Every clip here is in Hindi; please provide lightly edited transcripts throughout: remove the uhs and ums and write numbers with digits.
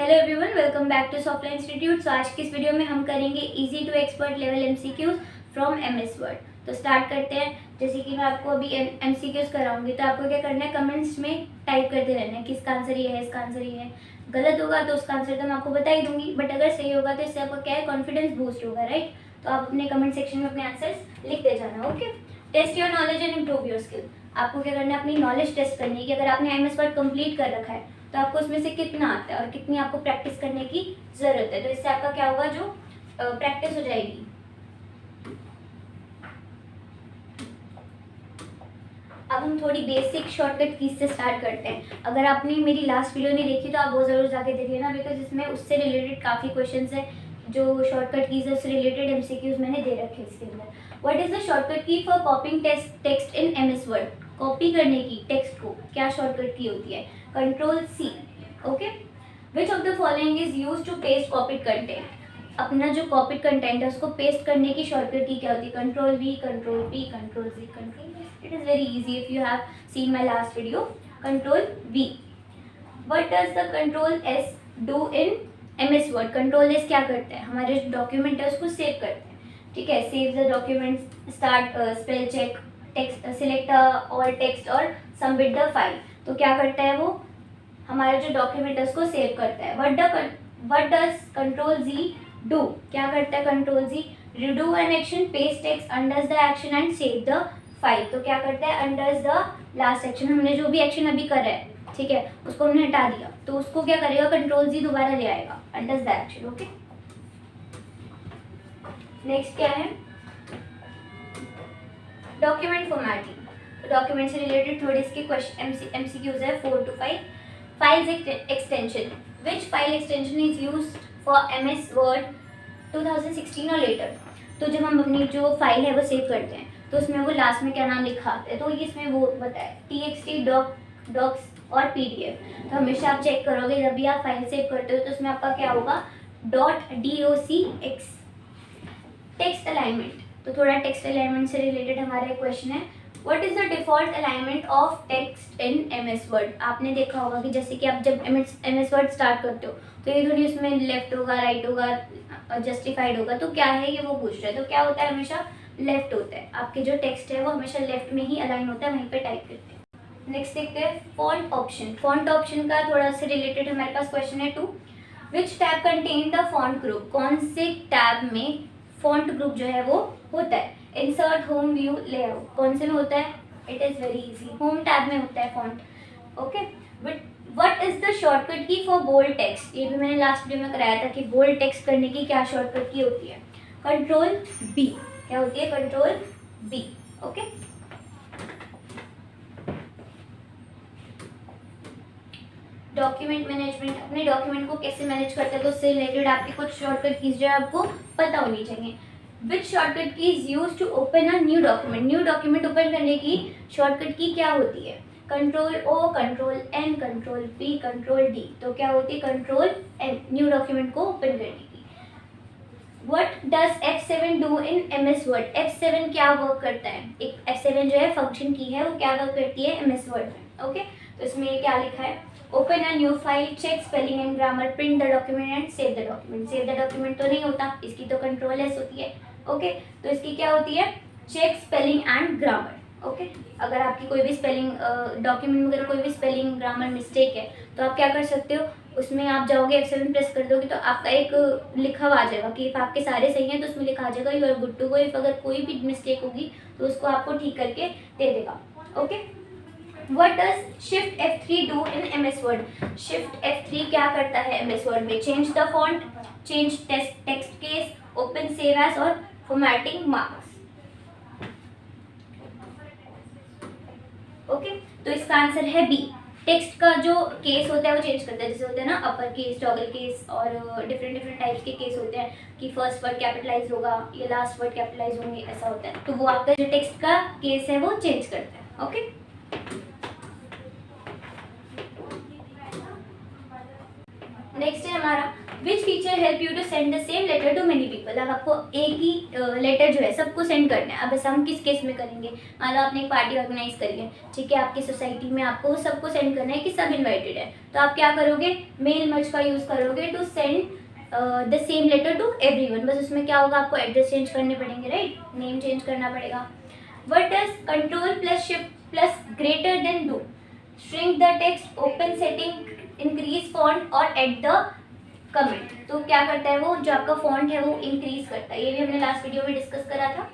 Hello everyone, welcome back to software institute. So आज की इस वीडियो में हम करेंगे easy to expert level MCQs from MS Word. तो स्टार्ट करते हैं। जैसे कि मैं आपको अभी एमसीक्यूज कराऊंगी, तो आपको क्या करना है, कमेंट्स में टाइप करते रहना है कि इसका आंसर ये है, इसका आंसर ये है। गलत होगा तो उसका आंसर तो मैं आपको बता ही दूंगी, बट अगर सही होगा तो इससे आपका क्या है, कॉन्फिडेंस बूस्ट होगा, राइट। तो आप अपने कमेंट सेक्शन में अपने आंसर्स लिखते जाना। Okay, test your knowledge and improve your skill. आपको क्या करना है, अपनी नॉलेज टेस्ट करनी है कि अगर आपने एमएस वर्ड कंप्लीट कर रखा है तो आपको उसमें से कितना आता है और कितनी आपको प्रैक्टिस करने की ज़रूरत है। तो इससे आपका क्या होगा, जो प्रैक्टिस हो जाएगी। अब हम थोड़ी बेसिक शॉर्टकट कीज से स्टार्ट करते हैं। अगर आपने मेरी लास्ट वीडियो नहीं देखी तो आप वो ज़रूर जाके देख लेना, बिकॉज इसमें उससे रिलेटेड काफ़ी क्वेश्चंस है। जो शॉर्टकट कीज है उससे रिलेटेड एमसीक्यूज मैंने दे रखे हैं इसके अंदर। What is the shortcut key for copying text in MS Word? Copy करने की टेक्स्ट को क्या शॉर्टकट की होती है? Control C. Okay, which of the following is use to paste copied content? अपना जो कॉपीड कंटेंट है उसको पेस्ट करने की शॉर्टकट की क्या होती है? Control V, control P, control C, control. It is very easy if you have seen my last video. Control V. What does the control S do in MS Word? Control S क्या करता है, हमारे जो डॉक्यूमेंट है उसको सेव करते हैं, ठीक है। Save the document, start spell check, text, select all text और सबमिट द फाइल। तो क्या करता है वो, हमारे जो डॉक्यूमेंट है उसको सेव करता है। What does control G do? क्या करता है control G? Redo an action, paste text, undoes the action and save the file. तो क्या करता है, अंडर्स द लास्ट एक्शन, हमने जो भी एक्शन अभी करा है, ठीक है, उसको हमने हटा दिया, तो उसको क्या करेगा, कंट्रोल जी दोबारा ले आएगा, अंडर्स द एक्शन। ओके, नेक्स्ट क्या है, डॉक्यूमेंट फॉर्मेटिंग। डॉक्यूमेंट से रिलेटेड थोड़े इसके क्वेश्चन एमसीक्यूज है 4 to 5। Files extension, which file extension is used for MS word 2016 और लेटर? तो जब हम अपनी जो फाइल है वो सेव करते हैं तो उसमें वो लास्ट में क्या नाम लिखा आता है, तो ये इसमें वो बताए TXT, डॉक्स और PDF। तो हमेशा आप चेक करोगे जब भी आप फाइल सेव करते हो तो उसमें आपका क्या होगा, .docx। टेक्स्ट अलाइनमेंट, तो थोड़ा टेक्स्ट अलाइनमेंट से रिलेटेड हमारा क्वेश्चन है। What is the default alignment of text in MS word? आपने देखा होगा कि जैसे कि आप जब एमएस वर्ड स्टार्ट करते हो तो ये थोड़ी उसमें लेफ्ट होगा, राइट होगा, जस्टिफाइड होगा, तो क्या है ये वो पूछ रहा है। तो क्या होता है, हमेशा लेफ्ट होता है। आपके जो टेक्स्ट है वो हमेशा लेफ्ट में ही अलाइन होता है, वहीं पे टाइप करते हैं। नेक्स्ट देखते हैं फॉन्ट ऑप्शन। फॉन्ट ऑप्शन का थोड़ा से रिलेटेड हमारे पास क्वेश्चन है 2। विच tab contain the font group? कौन से टैब में फॉन्ट ग्रुप जो है वो होता है? इंसर्ट, होम, व्यू, लेआउट, कौन से में होता है? It is very easy, home tab में होता है font. Okay, what is the shortcut key for bold text? ये भी मैंने लास्ट वीडियो में कराया था कि बोल्ड टेक्स्ट करने की क्या शॉर्टकट की होती है? Control B. क्या होती है? Control B. Okay, document management, अपने डॉक्यूमेंट को कैसे मैनेज करते हैं तो उससे रिलेटेड आपकी कुछ शॉर्टकट कीज जो है आपको पता होनी चाहिए। Which shortcut key is use to open a new document? New document open करने की शॉर्टकट की क्या होती है? Control O, control N, control P, control D. तो क्या होती है? कंट्रोल एन, न्यू डॉक्यूमेंट को ओपन करने की। What does F7 do in MS Word? F7 क्या वर्क करता है? एक F7 जो है फंक्शन की है, वो क्या वर्क करती है MS Word में? ओके, तो इसमें क्या लिखा है, open a new file, check spelling and grammar, print the document and save the document. Save the document तो नहीं होता, इसकी तो कंट्रोल एस होती है। ओके, तो इसकी क्या होती है, check spelling and grammar. Okay, अगर आपकी कोई भी स्पेलिंग डॉक्यूमेंट में अगर कोई भी स्पेलिंग ग्रामर मिस्टेक है तो आप क्या कर सकते हो, उसमें आप जाओगे F7 प्रेस कर दोगे तो आपका एक लिखा हुआ आ जाएगा कि इफ आपके सारे सही हैं तो उसमें लिखा आ जाएगा you are good to go. If अगर कोई भी मिस्टेक होगी तो उसको आपको ठीक करके दे देगा। Okay, what does shift F3 do in MS Word? Shift F3 क्या करता है एमएस वर्ड में? Change the font, change text case, open save as और फॉर्मेटिंग मार्क्स। ओके, तो इसका आंसर है बी। टेक्स्ट का जो केस होता है वो चेंज करता है, जैसे होता है ना अपर केस, टॉगल केस और डिफरेंट डिफरेंट टाइप्स के केस होते हैं कि फर्स्ट वर्ड कैपिटलाइज होगा या लास्ट वर्ड कैपिटलाइज होंगे, ऐसा होता है। तो वो आपका जो टेक्स्ट का केस है वो चेंज करता है। ओके, नेक्स्ट है हमारा which feature help you to send the same letter to many people. अब आपको एक ही लेटर जो है सबको सेंड करना है। अब ऐसा हम किस केस में करेंगे, मान लो आपने एक पार्टी ऑर्गेनाइज करी है, ठीक है, आपकी सोसाइटी में आपको सबको सेंड करना है कि सब इन्वाइटेड है, तो आप क्या करोगे, मेल मर्ज का यूज़ करोगे to send the same letter to everyone. बस उसमें क्या होगा, आपको एड्रेस चेंज करने पड़ेंगे, राइट, नेम चेंज करना पड़ेगा। What does control plus shift plus greater than do, shrink the text, open setting, increase font और एड द कमेंट। तो क्या करता है वो, जो आपका फॉन्ट है वो इंक्रीज करता है, ये भी हमने लास्ट वीडियो में डिस्कस करा था।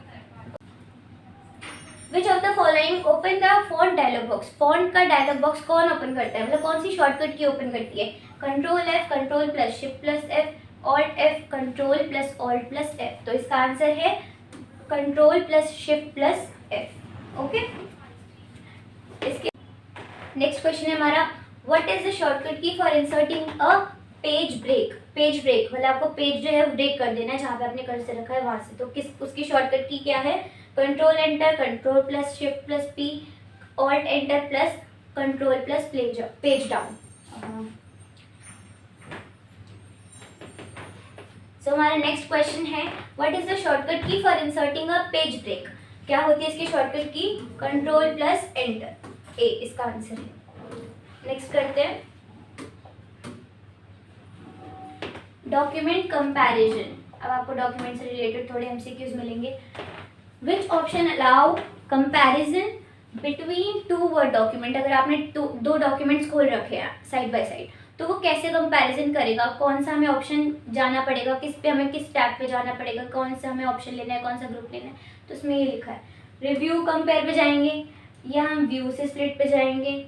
Which of the following open the font dialog box, font का डायलॉग बॉक्स कौन ओपन करता है, मतलब कौन सी शॉर्टकट की ओपन करती है, control F, control plus shift plus F, alt F, control plus alt plus F। तो इसका आंसर है control plus shift plus F। Okay, इसके नेक्स्ट क्वेश्चन है हमारा, what is the shortcut key for inserting a page break. Page break मतलब आपको पेज जो है वो ब्रेक कर देना है, जहाँ पे आपने कर्सर रखा है वहां से, तो किस उसकी शॉर्टकट की क्या है, control enter, control plus shift plus P, alt enter plus control plus page down. So हमारा नेक्स्ट क्वेश्चन है, what is the shortcut key for inserting a page break. क्या होती है इसकी शॉर्टकट की, कंट्रोल प्लस एंटर, ए इसका आंसर है। नेक्स्ट करते हैं डॉक्यूमेंट कंपैरिजन। अब आपको डॉक्यूमेंट से रिलेटेड थोड़े एमसीक्यूज मिलेंगे। Which option allow comparison between two word document. अगर आपने दो डॉक्यूमेंट्स खोल रखे हैं साइड बाय साइड, तो वो कैसे कंपैरिजन करेगा, कौन सा हमें ऑप्शन जाना पड़ेगा, किस पे हमें किस टैब पे जाना पड़ेगा, कौन सा हमें ऑप्शन लेना है, कौन सा ग्रुप लेना है। तो उसमें ये लिखा है, रिव्यू कंपेयर पे जाएंगे, या हम व्यू से स्प्लिट पे जाएंगे,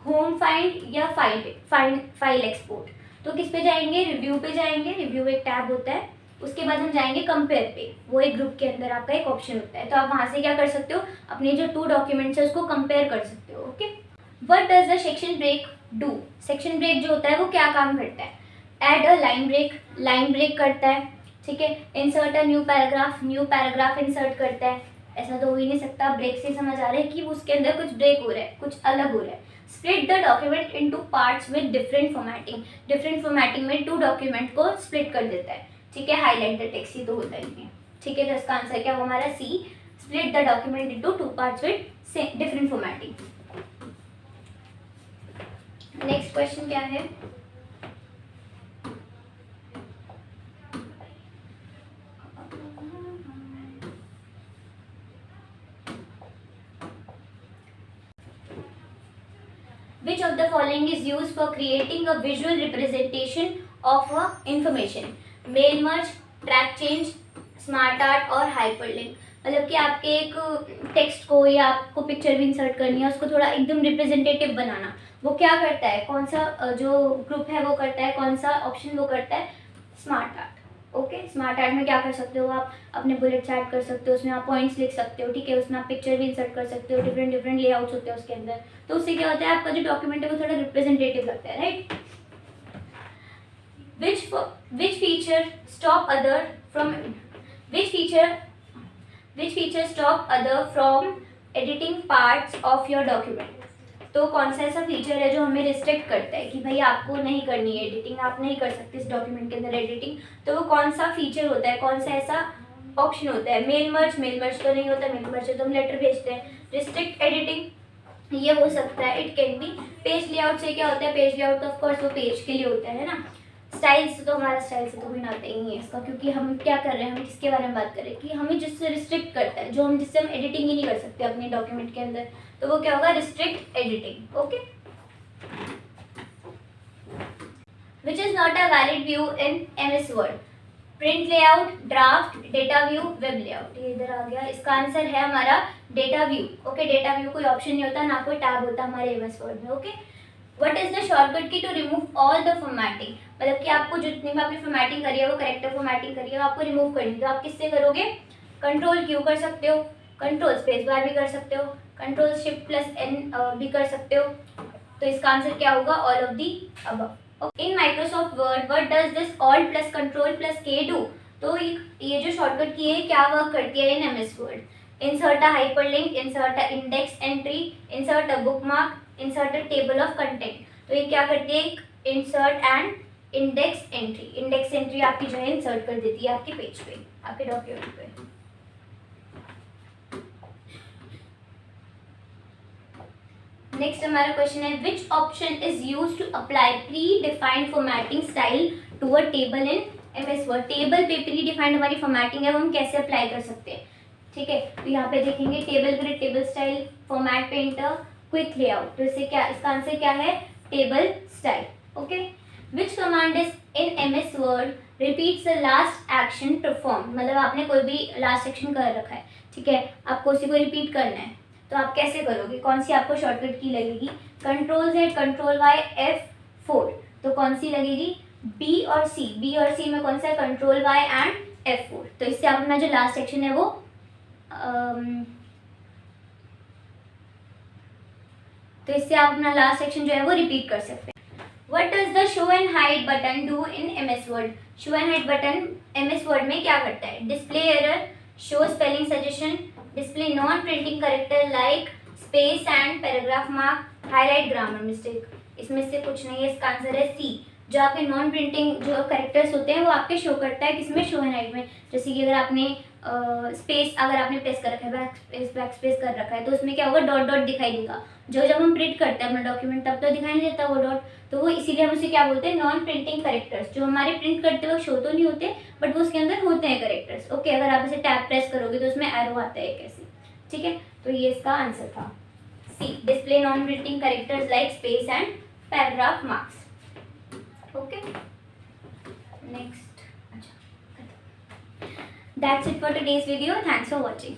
होम फाइंड या फाइल एक्सपोर्ट। तो किस पे जाएंगे, रिव्यू पे जाएंगे, रिव्यू एक टैब होता है, उसके बाद हम जाएंगे कंपेयर पे, वो एक ग्रुप के अंदर आपका एक ऑप्शन होता है। तो आप वहाँ से क्या कर सकते हो, अपने जो टू डॉक्यूमेंट्स है उसको कंपेयर कर सकते हो। Okay, what does the section break do. Section break जो होता है वो क्या काम करता है, add a line break, line break करता है, ठीक है, insert a new paragraph insert करता है। ऐसा तो हो ही नहीं सकता, ब्रेक से समझ आ रहा है कि उसके अंदर कुछ ब्रेक हो रहा है, कुछ अलग हो रहा है। Split the document into parts with different formatting में टू डॉक्यूमेंट को स्प्लिट कर देता है, ठीक है, हाईलाइट द टेक्स्ट, ही तो होता ही है, ठीक है। तो इसका आंसर क्या हुआ हमारा, C, split the document into two parts with different formatting. Next question क्या है, which of the following is used for creating a visual representation of a information, mail merge, track change, smart art और हाइपरलिंक। मतलब कि आपके एक टेक्स्ट को या आपको पिक्चर भी इंसर्ट करनी है, उसको थोड़ा एकदम रिप्रेजेंटेटिव बनाना, वो क्या करता है, कौन सा जो ग्रुप है वो करता है, कौन सा ऑप्शन वो करता है, smart art. Okay, smart art में क्या कर सकते हो, आप अपने बुलेट्स ऐड कर सकते हो, उसमें आप पॉइंट्स लिख सकते हो, ठीक है, उसमें आप पिक्चर भी इंसर्ट कर सकते हो, डिफरेंट लेआउट्स होते हैं उसके अंदर। तो उससे क्या होता है, आपका जो डॉक्यूमेंट है वो थोड़ा रिप्रेजेंटेटिव लगता है, right. which feature stop other from editing parts of your document। तो कौन सा ऐसा फीचर है जो हमें रिस्ट्रिक्ट करता है कि भाई आपको नहीं करनी है एडिटिंग, आप नहीं कर सकते इस डॉक्यूमेंट के अंदर एडिटिंग। तो वो कौन सा फीचर होता है, कौन सा ऐसा ऑप्शन होता है, मेल मर्ज तो नहीं होता, मेल मर्ज तो हम लेटर भेजते हैं। रिस्ट्रिक्ट एडिटिंग ये हो सकता है, it can be. Page layout से क्या होता है, पेज लेआउट ऑफ कोर्स वो पेज के लिए होता है ना। स्टाइल्स तो हमारा स्टाइल से तो कोई नाता ही नहीं है इसका, क्योंकि हम क्या कर रहे हैं, हम किसके बारे में बात कर रहे हैं कि हमें जिससे रिस्ट्रिक्ट करता है, जो हम जिससे हम एडिटिंग ही नहीं कर सकते अपने डॉक्यूमेंट के अंदर, तो वो क्या होगा, restrict editing. Okay, which is not a valid view in MS Word, print layout, draft, data view, web layout. ये इधर आ गया, इसका आंसर है हमारा data view. Okay, data view कोई ऑप्शन नहीं होता, ना कोई टैब होता हमारे MS वर्ड में। Okay, what is the shortcut key to remove all the formatting. मतलब कि आपको जितनी भी आपने फॉर्मेटिंग करी है, वो करेक्टर फॉर्मेटिंग करी है, वो आपको रिमूव करनी है, तो आप किससे करोगे, कंट्रोल Q कर सकते हो, कंट्रोल स्पेस बार भी कर सकते हो, कंट्रोल शिफ्ट प्लस N भी कर सकते हो। तो इसका आंसर क्या होगा, all of the above. In Microsoft word what does this alt plus control plus K do. तो ये जो शॉर्टकट की है क्या वर्क करती है इन MS word, insert a hyperlink, insert a index entry, insert a bookmark, insert a table of content। तो ये क्या करती है, insert and इंडेक्स एंट्री आपकी जो है इंसर्ट कर देती है आपके पेज पे, आपके डॉक्यूमेंट पे। नेक्स्ट हमारा क्वेश्चन है which option is use to apply predefined formatting style to a table in MS Word. Table पे प्री डिफाइंड हमारी फॉर्मेटिंग है वो हम कैसे अप्लाई कर सकते हैं, ठीक है। तो यहाँ पे देखेंगे table grid, table style, format painter, quick layout. तो इससे क्या, इसका आंसर क्या है, table style. Okay, which command is in MS word repeats the last action perform. मतलब आपने कोई भी लास्ट एक्शन कर रखा है, ठीक है, आपको उसी को रिपीट करना है, तो आप कैसे करोगे, कौन सी आपको शॉर्टकट की लगेगी, control Z, control Y, F4। तो कौन सी लगेगी, B और C। B और C में कौन सा है, कंट्रोल Y एंड F4। तो इससे आप अपना जो लास्ट सेक्शन है वो तो इससे आप अपना लास्ट सेक्शन जो है वो रिपीट कर सकते हैं। What does the show and hide button do in MS word. Show and hide button MS Word में क्या करता है, display error, show spelling suggestion, display non printing character like space and paragraph mark, highlight grammar mistake. इसमें से कुछ नहीं है, इसका आंसर है सी। जो आपके नॉन प्रिंटिंग जो करेक्टर्स होते हैं वो आपके शो करता है किसमें, शो एंड हाइड में। जैसे कि अगर आपने स्पेस अगर आपने प्रेस कर रखा है, बैक स्पेस कर रखा है, तो उसमें क्या होगा, डॉट डॉट दिखाई देगा। जो जब हम प्रिंट करते हैं अपना डॉक्यूमेंट तब तो दिखाई नहीं देता वो डॉट, तो वो इसीलिए हम उसे क्या बोलते हैं, नॉन प्रिंटिंग करेक्टर्स। जो हमारे प्रिंट करते हुए शो तो नहीं होते बट वो उसके अंदर होते हैं करेक्टर्स। ओके, अगर आप इसे टैब प्रेस करोगे तो उसमें एरो आता है एक ऐसे, ठीक है। तो ये इसका आंसर था C, display non printing characters like space and paragraph marks. Okay, next, अच्छा, that's it for today's video. Thanks for watching.